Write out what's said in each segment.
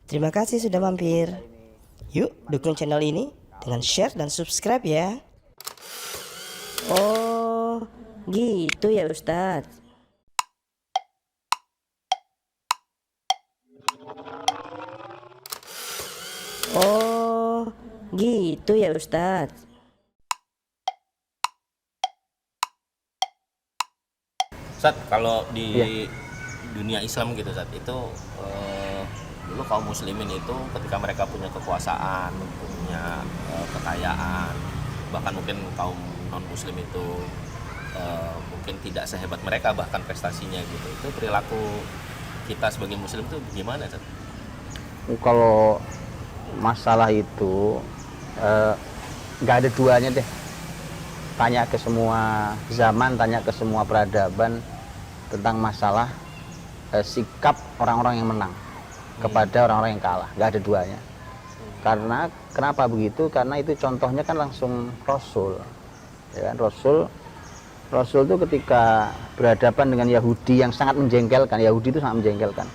Terima kasih sudah mampir. Yuk dukung channel ini dengan share dan subscribe ya. Oh, gitu ya Ustadz. Oh, gitu ya Ustadz. Ustaz, kalau di Iya. dunia Islam gitu Ustaz, itu dulu kaum muslimin itu ketika mereka punya kekuasaan, punya kekayaan, bahkan mungkin kaum non muslim itu mungkin tidak sehebat mereka bahkan prestasinya gitu. Itu perilaku kita sebagai muslim itu gimana Ustaz? Kalau masalah itu nggak ada duanya deh. Tanya ke semua zaman, tanya ke semua peradaban tentang masalah sikap orang-orang yang menang kepada orang-orang yang kalah. Nggak ada duanya. Karena kenapa begitu? Karena itu contohnya kan langsung Rasul, ya kan? Rasul itu ketika berhadapan dengan Yahudi yang sangat menjengkelkan, Yahudi itu sangat menjengkelkan,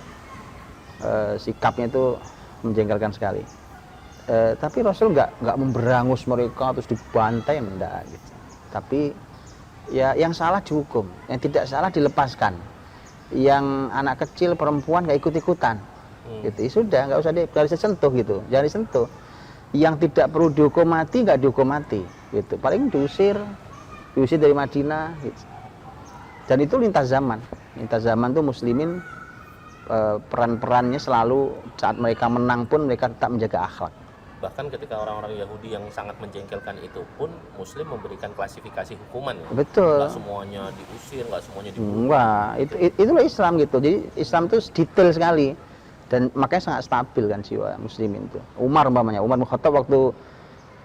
sikapnya itu menjengkelkan sekali. Tapi Rasul nggak memberangus mereka terus dibantai, enggak gitu. Tapi ya yang salah dihukum, yang tidak salah dilepaskan, yang anak kecil perempuan nggak ikut-ikutan, gitu. Ya sudah, nggak usah disentuh gitu, jangan disentuh. Yang tidak perlu dihukum mati nggak dihukum mati, gitu. Paling diusir dari Madinah, gitu. Dan itu lintas zaman tuh muslimin peran-perannya selalu saat mereka menang pun mereka tetap menjaga akhlak. Bahkan ketika orang-orang Yahudi yang sangat menjengkelkan itu pun Muslim memberikan klasifikasi hukuman ya? Betul. Nggak semuanya diusir, nggak semuanya dibunuh. Enggak, itulah Islam gitu. Jadi Islam itu detail sekali dan makanya sangat stabil kan jiwa muslimin itu. Umar umpamanya, Umar bin Khattab waktu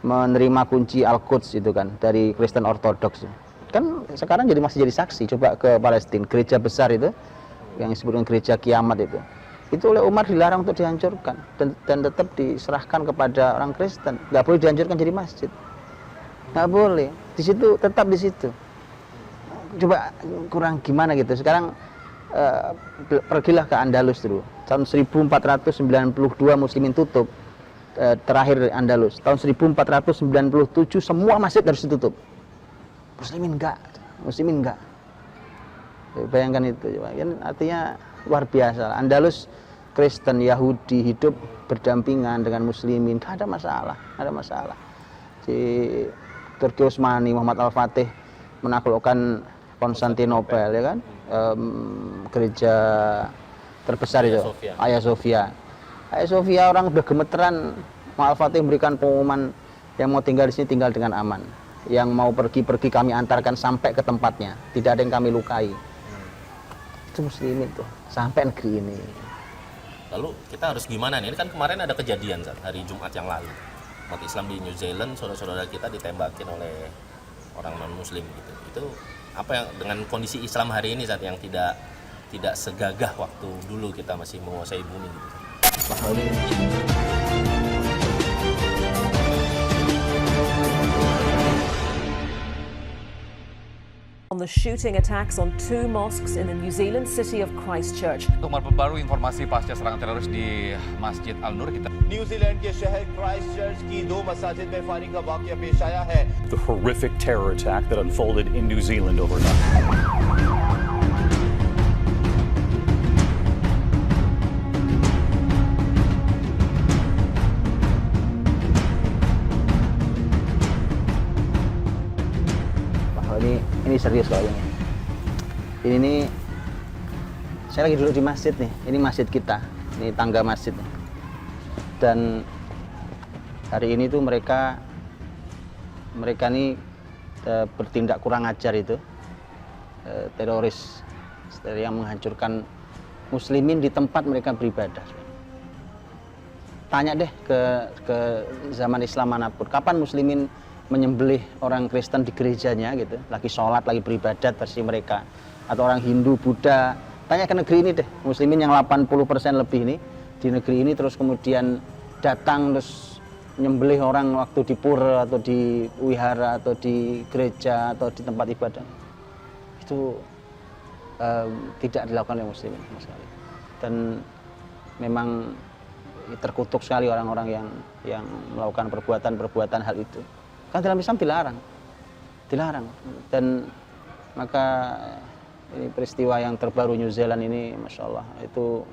menerima kunci Al-Quds itu kan dari Kristen Ortodoks. Kan sekarang masih jadi saksi. Coba ke Palestina, gereja besar itu yang disebut dengan gereja kiamat itu oleh Umar dilarang untuk dihancurkan dan tetap diserahkan kepada orang Kristen. Nggak boleh dihancurkan jadi masjid, nggak boleh. Di situ tetap di situ. Coba kurang gimana gitu. Sekarang pergilah ke Andalus dulu. Tahun 1492 muslimin tutup, terakhir Andalus. Tahun 1497 semua masjid harus ditutup. Muslimin enggak. Bayangkan itu, kan artinya luar biasa. Andalus Kristen Yahudi hidup berdampingan dengan muslimin, nggak ada masalah. Di Turki Utsmani Muhammad Al-Fatih menaklukkan Konstantinopel, ya kan, gereja terbesar itu Hagia Sophia orang udah gemeteran. Muhammad Al-Fatih memberikan pengumuman yang mau tinggal di sini tinggal dengan aman, yang mau pergi kami antarkan sampai ke tempatnya, tidak ada yang kami lukai. Itu muslimin tuh sampai negeri ini. Lalu kita harus gimana nih? Ini kan kemarin ada kejadian Zat, hari Jumat yang lalu. Umat Islam di New Zealand, saudara-saudara kita ditembakin oleh orang non muslim gitu. Itu apa yang dengan kondisi Islam hari ini Zat yang tidak segagah waktu dulu kita masih menguasai bumi gitu. On the shooting attacks on two mosques in the New Zealand city of Christchurch. Untuk memperbarui informasi pasca serangan teroris di Masjid Al-Nur, kita New Zealand के शहर क्राइस्टचर्च की दो मसाजिद में फायरिंग का वाकया पेश आया है. The horrific terror attack that unfolded in New Zealand overnight. Ini serius kayaknya. Ini saya lagi duduk di masjid nih. Ini masjid kita. Ini tangga masjid nih. Dan hari ini tuh mereka nih bertindak kurang ajar itu, teroris yang menghancurkan muslimin di tempat mereka beribadah. Tanya deh ke zaman Islam manapun, kapan muslimin menyembelih orang Kristen di gerejanya gitu, lagi sholat, lagi beribadat versi mereka, atau orang Hindu, Buddha. Tanya ke negeri ini deh, muslimin yang 80% lebih ini di negeri ini terus kemudian datang terus nyembelih orang waktu di pura atau di wihara atau di gereja atau di tempat ibadah. Itu tidak dilakukan oleh muslimin sama sekali. Dan memang terkutuk sekali orang-orang yang melakukan perbuatan hal itu. Kan dalam Islam dilarang. Dan maka ini peristiwa yang terbaru New Zealand ini, masya Allah, itu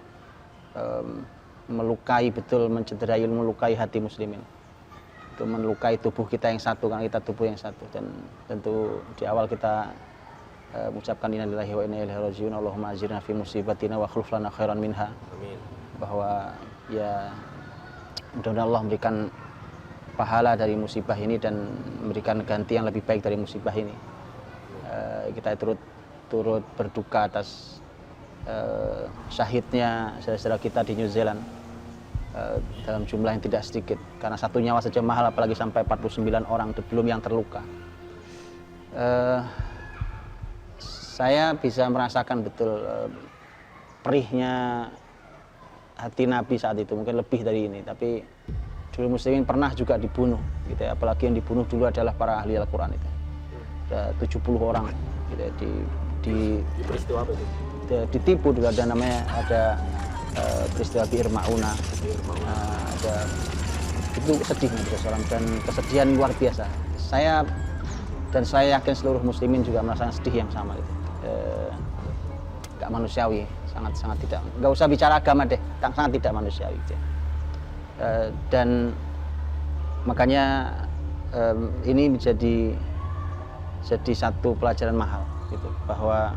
melukai betul, melukai hati muslimin. Itu melukai tubuh kita yang satu, karena kita tubuh yang satu. Dan tentu di awal kita mengucapkan inna lillahi wa inna ilaihi raji'un, Allahumma ajirna fi musibatina wa akhlif lana khairan minha. Amin. Bahwa ya mudah-mudahan Allah memberikan pahala dari musibah ini dan memberikan ganti yang lebih baik dari musibah ini. Kita turut berduka atas syahidnya saudara-saudara kita di New Zealand dalam jumlah yang tidak sedikit, karena satu nyawa saja mahal, apalagi sampai 49 orang, belum yang terluka. Saya bisa merasakan betul perihnya hati Nabi saat itu, mungkin lebih dari ini, tapi dulu muslimin pernah juga dibunuh gitu ya, apalagi yang dibunuh dulu adalah para ahli Al-Quran itu. Ada 70 orang gitu ya, peristiwa apa itu? Ditipu dulu, ada namanya, ada peristiwa Bi'r Ma'una. Ada, itu sedih Nabi SAW, dan kesedihan luar biasa. Saya yakin seluruh muslimin juga merasakan sedih yang sama itu. Gak manusiawi, sangat tidak, nggak usah bicara agama deh, sangat tidak manusiawi gitu. Dan makanya ini menjadi satu pelajaran mahal gitu, bahwa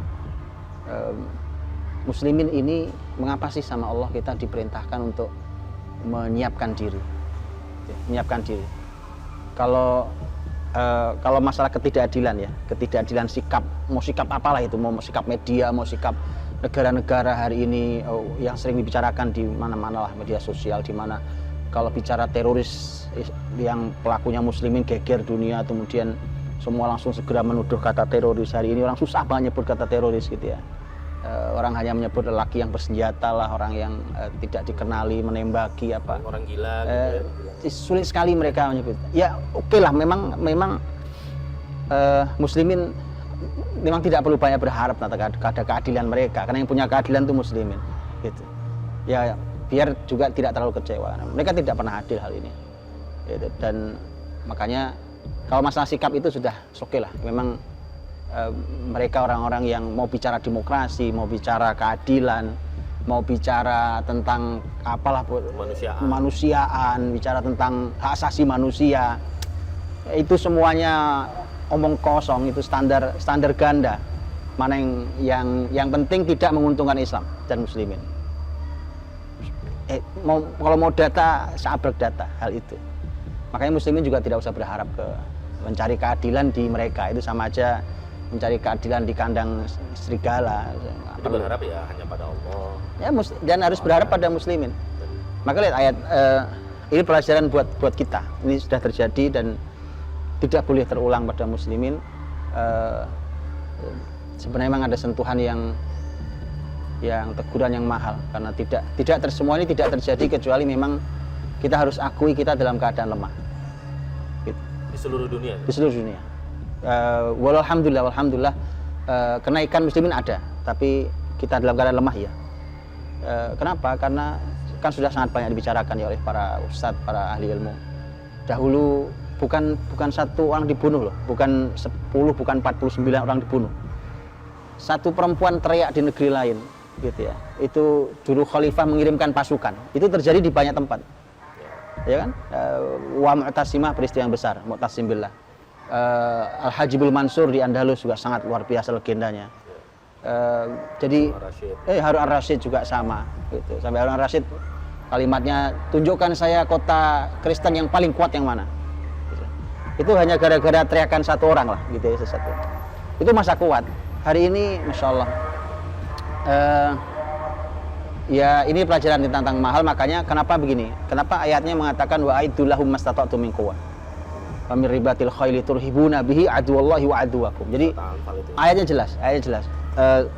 muslimin ini, mengapa sih sama Allah kita diperintahkan untuk menyiapkan diri. Kalau masalah ketidakadilan ya, ketidakadilan sikap, mau sikap apalah itu, mau sikap media, mau sikap negara-negara hari ini yang sering dibicarakan di mana-mana lah, media sosial, di mana kalau bicara teroris yang pelakunya muslimin geger dunia, kemudian semua langsung segera menuduh kata teroris. Hari ini orang susah banget nyebut kata teroris gitu ya. Orang hanya menyebut lelaki yang bersenjata lah, orang yang tidak dikenali menembaki apa. Orang gila gitu ya. Sulit sekali mereka menyebut. Ya oke lah, memang muslimin memang tidak perlu banyak berharap ada keadilan mereka, karena yang punya keadilan itu muslimin gitu. Ya biar juga tidak terlalu kecewa. Mereka tidak pernah adil hal ini. Gitu. Dan makanya kalau masalah sikap itu sudah oke lah. Memang mereka orang-orang yang mau bicara demokrasi, mau bicara keadilan, mau bicara tentang apalah kemanusiaan, bicara tentang hak asasi manusia, itu semuanya omong kosong, itu standar ganda. Mana yang penting tidak menguntungkan Islam dan muslimin. Kalau mau data, sabrek data hal itu. Makanya muslimin juga tidak usah berharap mencari keadilan di mereka, itu sama aja mencari keadilan di kandang serigala. Jadi berharap ya hanya pada Allah. Ya, dan harus berharap pada muslimin. Maka lihat ayat, ini pelajaran buat kita. Ini sudah terjadi dan tidak boleh terulang pada muslimin. Sebenarnya memang ada sentuhan yang teguran yang mahal, karena semua ini tidak terjadi kecuali memang kita harus akui kita dalam keadaan lemah. Gitu. Di seluruh dunia. Di seluruh dunia. Alhamdulillah, kenaikan muslimin ada, tapi kita dalam keadaan lemah ya. Kenapa? Karena kan sudah sangat banyak dibicarakan ya oleh para ustadz, para ahli ilmu. Dahulu bukan satu orang dibunuh loh, bukan 10, bukan 49 orang dibunuh. Satu perempuan teriak di negeri lain, gitu ya. Itu dulu khalifah mengirimkan pasukan. Itu terjadi di banyak tempat, ya kan? Wa Mu'tasimah, peristiwa yang besar, Mu'tasim billah. Al-Hajibul Mansur di Andalus juga sangat luar biasa legendanya. Jadi Harun Ar-Rasyid juga sama gitu. Sampai Harun Ar-Rasyid kalimatnya, tunjukkan saya kota Kristen yang paling kuat yang mana gitu. Itu hanya gara-gara teriakan satu orang lah gitu ya, sesuatu. Itu masa kuat. Hari ini Masya Allah ya ini pelajaran tentang mahal. Makanya kenapa begini, kenapa ayatnya mengatakan wa aidullahum mastata'tum min quwwah wa min ribatil khaili turhibuna bihi aduwallahi wa aduwakum. Jadi ayatnya jelas.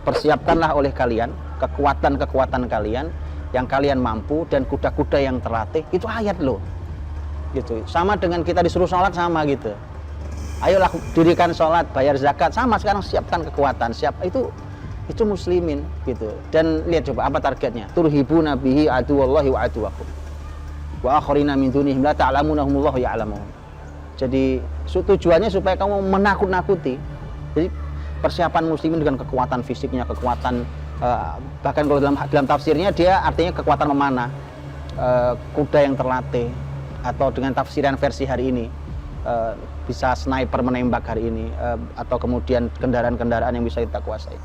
Persiapkanlah oleh kalian kekuatan kalian yang kalian mampu dan kuda-kuda yang terlatih. Itu ayat loh gitu. Sama dengan kita disuruh sholat, sama gitu. Ayolah dirikan sholat, bayar zakat, sama sekarang siapkan kekuatan, itu muslimin gitu. Dan lihat coba apa targetnya, turhibuna bihi aduwallahi wa aduwakum. wa akharina min dunihim la ta'lamunahumullahu ya'lamuhum. Jadi tujuannya supaya kamu menakut-nakuti. Jadi persiapan muslimin dengan kekuatan fisiknya, kekuatan bahkan kalau dalam tafsirnya dia artinya kekuatan memanah, kuda yang terlatih, atau dengan tafsiran versi hari ini bisa sniper menembak hari ini, atau kemudian kendaraan-kendaraan yang bisa kita kuasai.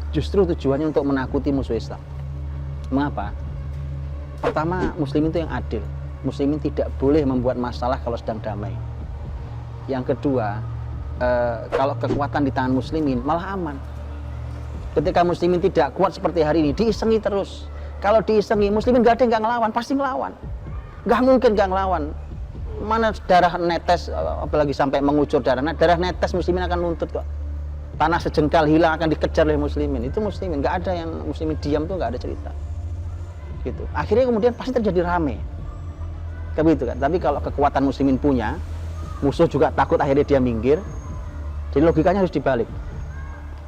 Justru tujuannya untuk menakuti musuh Islam. Mengapa? Pertama, muslimin itu yang adil. Muslimin tidak boleh membuat masalah kalau sedang damai. Yang kedua, kalau kekuatan di tangan muslimin malah aman. Ketika muslimin tidak kuat seperti hari ini, diisengi terus. Kalau diisengi, muslimin gak ada yang gak ngelawan, pasti ngelawan. Gak mungkin gak ngelawan. Mana darah netes, apalagi sampai mengucur darah netes, muslimin akan nuntut kok. Tanah sejengkal hilang akan dikejar oleh muslimin. Itu muslimin, gak ada yang muslimin diam tuh, gak ada cerita. Gitu. Akhirnya kemudian pasti terjadi rame. Begitu kan. Tapi kalau kekuatan muslimin punya, musuh juga takut, akhirnya dia minggir. Jadi logikanya harus dibalik.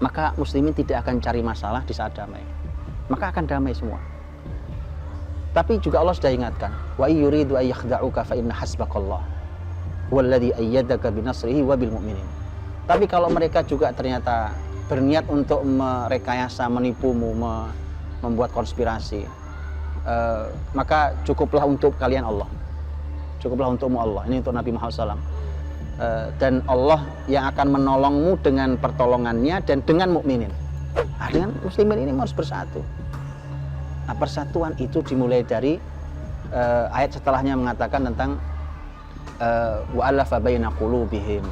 Maka muslimin tidak akan cari masalah di saat damai. Maka akan damai semua. Tapi juga Allah sudah ingatkan, wa yuridu ay yakhda'uka fa inna hasbakallah walladzi ayyadaka binasrihi wa bil mu'minin. Tapi kalau mereka juga ternyata berniat untuk merekayasa, menipumu, membuat konspirasi, maka cukuplah untuk kalian Allah. Cukuplah untukmu Allah. Ini untuk Nabi Muhammad SAW. Dan Allah yang akan menolongmu dengan pertolongannya dan dengan mukminin. Dengan muslimin ini harus bersatu. Nah, persatuan itu dimulai dari ayat setelahnya mengatakan tentang wa alafa baina qulubihim.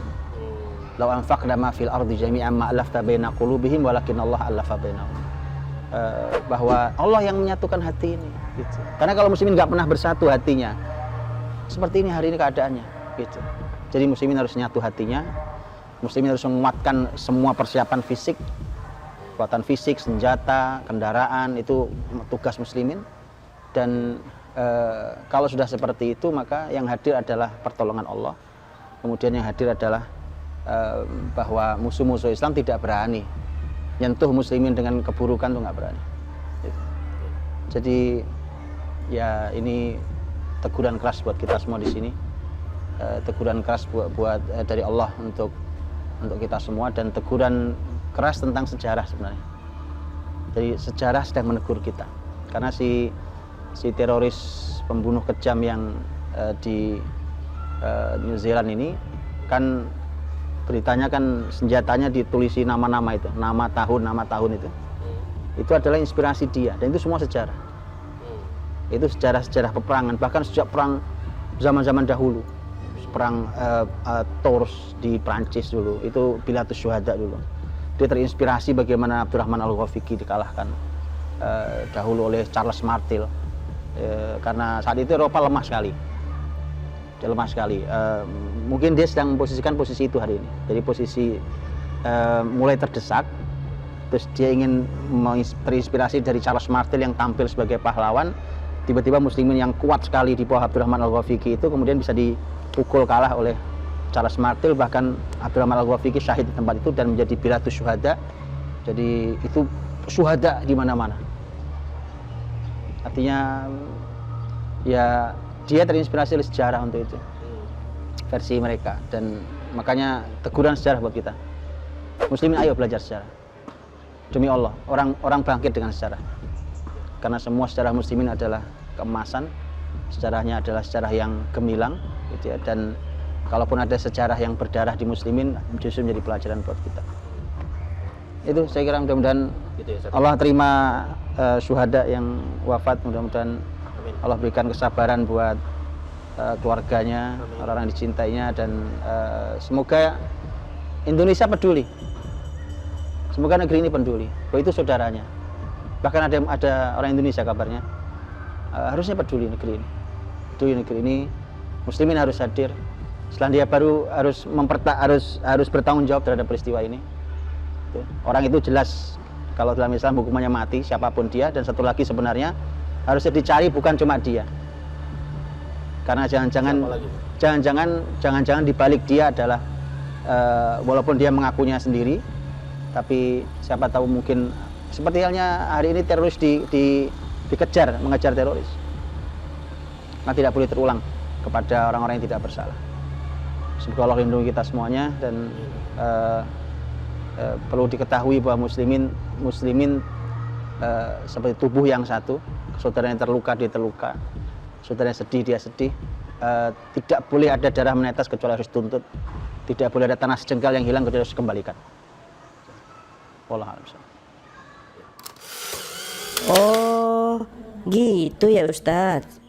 Law anfaqna ma fil ardi jami'an ma alafta baina qulubihim walakin Allah alafa bainahum. Bahwa Allah yang menyatukan hati ini gitu. Karena kalau muslimin nggak pernah bersatu hatinya, seperti ini hari ini keadaannya gitu. Jadi muslimin harus nyatu hatinya, muslimin harus menguatkan semua persiapan fisik, kekuatan fisik, senjata, kendaraan, itu tugas muslimin. Dan kalau sudah seperti itu, maka yang hadir adalah pertolongan Allah. Kemudian yang hadir adalah bahwa musuh-musuh Islam tidak berani nyentuh muslimin dengan keburukan, tuh nggak berani. Jadi ya ini teguran keras buat kita semua di sini. Teguran keras buat dari Allah untuk kita semua, dan teguran keras tentang sejarah sebenarnya. Jadi sejarah sedang menegur kita karena si teroris pembunuh kejam yang di New Zealand ini kan beritanya kan senjatanya ditulisi nama-nama itu, nama tahun itu adalah inspirasi dia, dan itu semua sejarah. Itu sejarah peperangan, bahkan sejak perang zaman-zaman dahulu. Perang Tours di Prancis dulu, itu Bilatus Syuhada dulu. Dia terinspirasi bagaimana Abdurrahman Al-Ghafiqi dikalahkan dahulu oleh Charles Martel, karena saat itu Eropa lemah sekali. Dia lemah sekali. Mungkin dia sedang memposisikan posisi itu hari ini. Jadi posisi mulai terdesak, terus dia ingin terinspirasi dari Charles Martel yang tampil sebagai pahlawan. Tiba-tiba muslimin yang kuat sekali di bawah Abdurrahman Al-Ghafiqi itu kemudian bisa dipukul kalah oleh Charles Martel, bahkan Abdurrahman Al-Ghafiqi syahid di tempat itu dan menjadi Bilatus Syuhada. Jadi itu syuhada di mana-mana. Artinya ya dia terinspirasi oleh sejarah untuk itu, versi mereka, dan makanya teguran sejarah buat kita. Muslimin, ayo belajar sejarah. Demi Allah, orang bangkit dengan sejarah. Karena semua sejarah muslimin adalah keemasan, sejarahnya adalah sejarah yang gemilang, gitu ya. Dan kalaupun ada sejarah yang berdarah di muslimin, justru menjadi pelajaran buat kita. Itu saya kira mudah-mudahan gitu ya, Allah terima syuhada yang wafat, mudah-mudahan Allah berikan kesabaran buat keluarganya, orang-orang yang dicintainya, dan semoga Indonesia peduli. Semoga negeri ini peduli bahwa itu saudaranya. Bahkan ada orang Indonesia kabarnya harusnya peduli negeri ini. Peduli negeri ini, muslimin harus hadir. Selandia Baru harus bertanggung jawab terhadap peristiwa ini. Orang itu jelas kalau dalam Islam hukumannya mati, siapapun dia. Dan satu lagi sebenarnya harusnya dicari bukan cuma dia, karena jangan-jangan di balik dia adalah walaupun dia mengakunya sendiri, tapi siapa tahu mungkin seperti halnya hari ini teroris mengejar teroris. Nah, tidak boleh terulang kepada orang-orang yang tidak bersalah. Semoga Allah lindungi kita semuanya, dan perlu diketahui bahwa muslimin seperti tubuh yang satu. Saudara yang terluka dia terluka, saudara yang sedih dia sedih. Tidak boleh ada darah menetes kecuali harus tuntut. Tidak boleh ada tanah sejengkal yang hilang kecuali harus dikembalikan. Wallahu a'lam. Oh, gitu ya Ustadz.